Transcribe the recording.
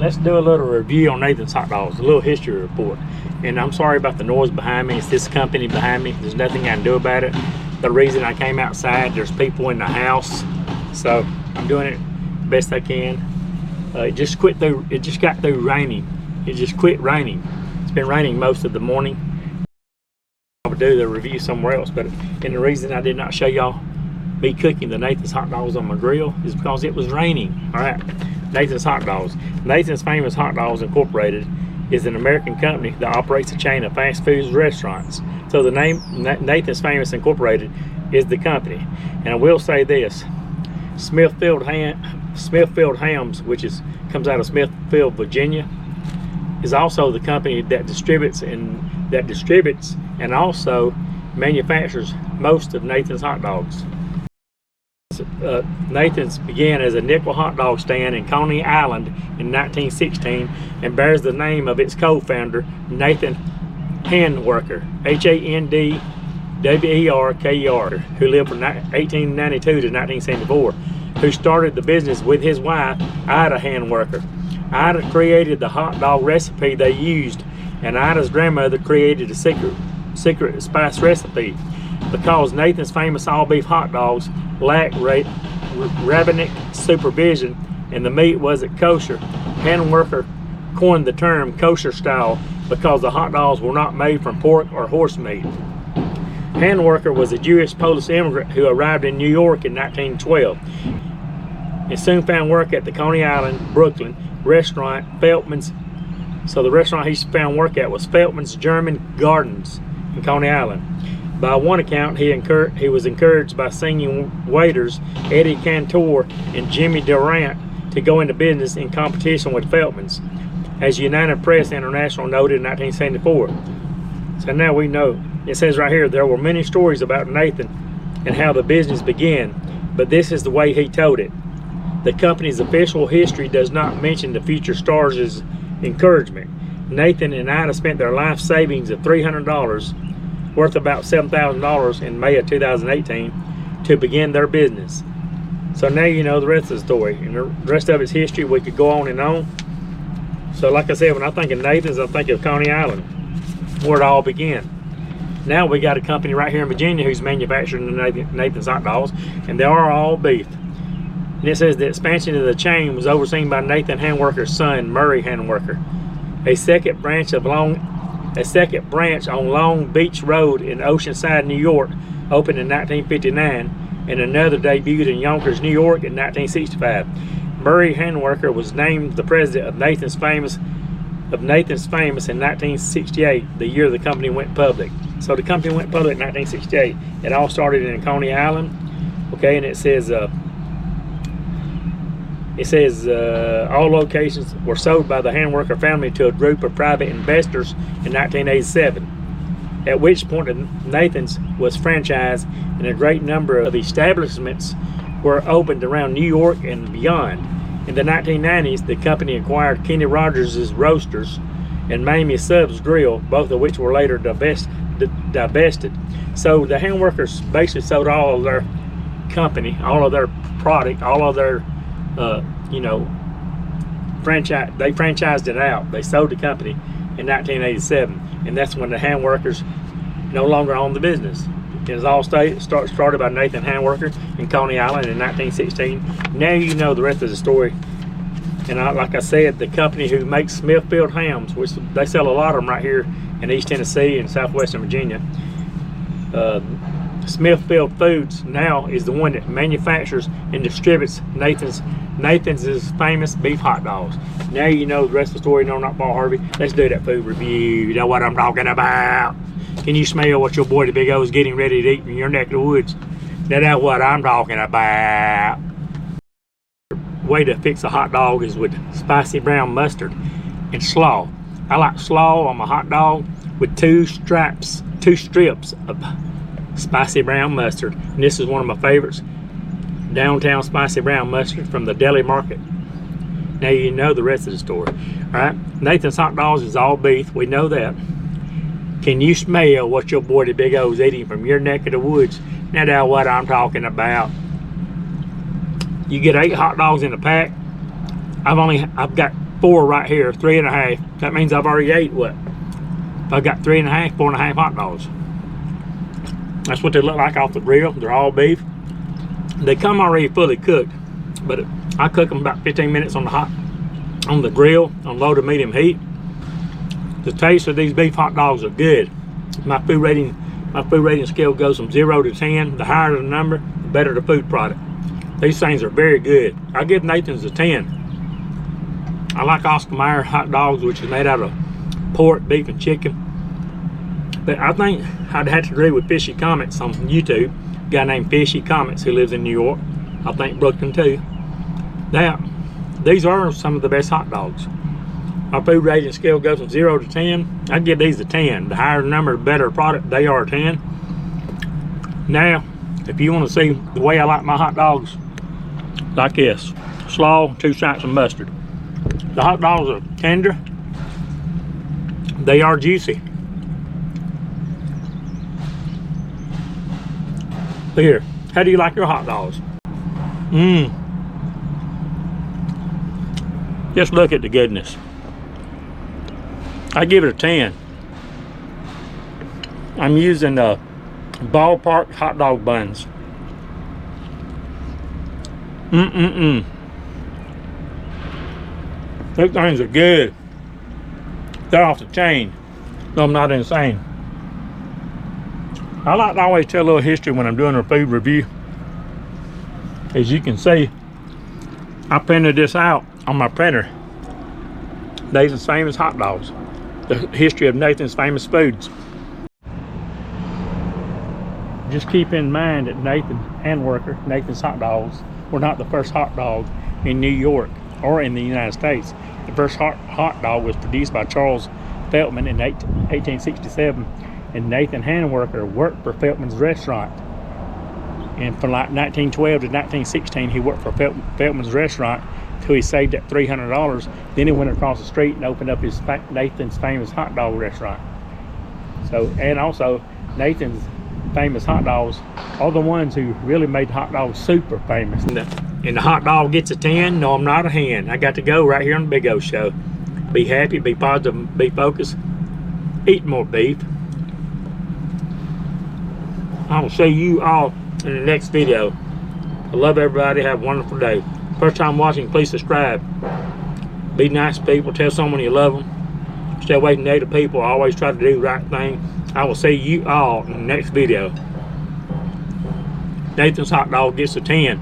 let's do a little review on Nathan's Hot Dogs, a little history report. And I'm sorry about the noise behind me. It's this company behind me. There's nothing I can do about it. The reason I came outside, there's people in the house, so I'm doing it the best I can. It just got through raining. It just quit raining. It's been raining most of the morning. I would do the review somewhere else, but the reason I did not show y'all me cooking the Nathan's Hot Dogs on my grill is because it was raining. All right, Nathan's Hot Dogs. Nathan's Famous Hot Dogs Incorporated is an American company that operates a chain of fast food restaurants. So the name Nathan's Famous Incorporated is the company. And I will say this: Smithfield Hams, which comes out of Smithfield, Virginia, is also the company that distributes and also manufactures most of Nathan's hot dogs. Nathan's began as a nickel hot dog stand in Coney Island in 1916 and bears the name of its co-founder, Nathan Handwerker, Handwerker, who lived from 1892 to 1974, who started the business with his wife, Ida Handwerker. Ida created the hot dog recipe they used, and Ida's grandmother created a secret spice recipe. Because Nathan's Famous all beef hot dogs lacked rabbinic supervision and the meat wasn't kosher, Handwerker coined the term kosher style because the hot dogs were not made from pork or horse meat. Handwerker was a Jewish Polish immigrant who arrived in New York in 1912 and soon found work at the Coney Island, Brooklyn restaurant Feltman's. So the restaurant he found work at was Feltman's German Gardens in Coney Island. By one account, he was encouraged by singing waiters Eddie Cantor and Jimmy Durant to go into business in competition with Feltman's, as United Press International noted in 1974. So now we know. It says right here, there were many stories about Nathan and how the business began, but this is the way he told it. The company's official history does not mention the future stars' encouragement. Nathan and Ida spent their life savings of $300, worth about $7,000 in May of 2018, to begin their business. So now you know the rest of the story, and the rest of its history. We could go on and on. So like I said, when I think of Nathan's, I think of Coney Island, where it all began. Now we got a company right here in Virginia who's manufacturing the Nathan's hot dogs, and they are all beef. And it says the expansion of the chain was overseen by Nathan Handwerker's son, Murray Handwerker. A second branch on Long Beach Road in Oceanside, New York, opened in 1959, and another debuted in Yonkers, New York in 1965. Murray Handwerker was named the president of Nathan's Famous in 1968, the year the company went public. So the company went public in 1968. It all started in Coney Island, okay, and it says all locations were sold by the Handwerker family to a group of private investors in 1987, at which point Nathan's was franchised and a great number of establishments were opened around New York and beyond. In the 1990s, the company acquired Kenny Rogers' Roasters and Mamie Sub's Grill, both of which were later divested. So the Handwerkers basically sold all of their company, all of their product, all of their franchise. They franchised it out. They sold the company in 1987, and that's when the Handwerkers no longer owned the business. It was all started by Nathan Handwerker in Coney Island in 1916. Now you know the rest of the story. And like I said, the company who makes Smithfield hams, which they sell a lot of them right here in East Tennessee and southwestern Virginia, Smithfield Foods now is the one that manufactures and distributes Nathan's Famous beef hot dogs. Now you know the rest of the story. No, not Paul Harvey. Let's do that food review. You know what I'm talking about. Can you smell what your boy the Big O is getting ready to eat in your neck of the woods? Now that's what I'm talking about. Way to fix a hot dog is with spicy brown mustard and slaw. I like slaw on my hot dog with two strips of spicy brown mustard. And this is one of my favorites. Downtown spicy brown mustard from the deli market. Now you know the rest of the story. Alright, Nathan's hot dogs is all beef. We know that. Can you smell what your boy the Big O is eating from your neck of the woods? Now that's what I'm talking about. You get 8 hot dogs in a pack. I've got 4 right here, 3.5. That means I've already ate what? I've got 3.5, 4.5 hot dogs. That's what they look like off the grill. They're all beef. They come already fully cooked, but I cook them about 15 minutes on the grill on low to medium heat. The taste of these beef hot dogs are good. My food rating scale goes from 0 to 10. The higher the number, the better the food product. These things are very good. I give Nathan's a 10. I like Oscar Mayer hot dogs, which is made out of pork, beef, and chicken. But I think I'd have to agree with Fishy Comments on YouTube. A guy named Fishy Comments who lives in New York. I think Brooklyn too. Now, these are some of the best hot dogs. My food rating scale goes from 0 to 10. I give these a 10. The higher the number, the better product. They are a 10. Now, if you want to see the way I like my hot dogs, like this. Slaw, 2 stripes of mustard. The hot dogs are tender. They are juicy. Look here. How do you like your hot dogs? Just look at the goodness. I give it a 10. I'm using ballpark hot dog buns. Those things are good. They're off the chain. No, I'm not insane. I like to always tell a little history when I'm doing a food review. As you can see, I printed this out on my printer. Nathan's Famous Hot Dogs. The history of Nathan's Famous Foods. Just keep in mind that Nathan Handworker, Nathan's Hot Dogs, were not the first hot dog in New York or in the United States. The first hot dog was produced by Charles Feltman in 1867, and Nathan Handworker worked for Feltman's restaurant. And from like 1912 to 1916, he worked for Feltman's restaurant until he saved up $300. Then he went across the street and opened up his Nathan's Famous Hot Dog restaurant. So, and also Nathan's Famous Hot Dogs are the ones who really made hot dogs super famous. And the hot dog gets a 10. No, I'm not a hen. I got to go right here on the Big O Show. Be happy, be positive, be focused. Eat more beef. I will see you all in the next video. I love everybody. Have a wonderful day. First time watching, please subscribe. Be nice to people. Tell someone you love them. Stay away from negative people. Always try to do the right thing. I will see you all in the next video. Nathan's Hot Dog gets a 10.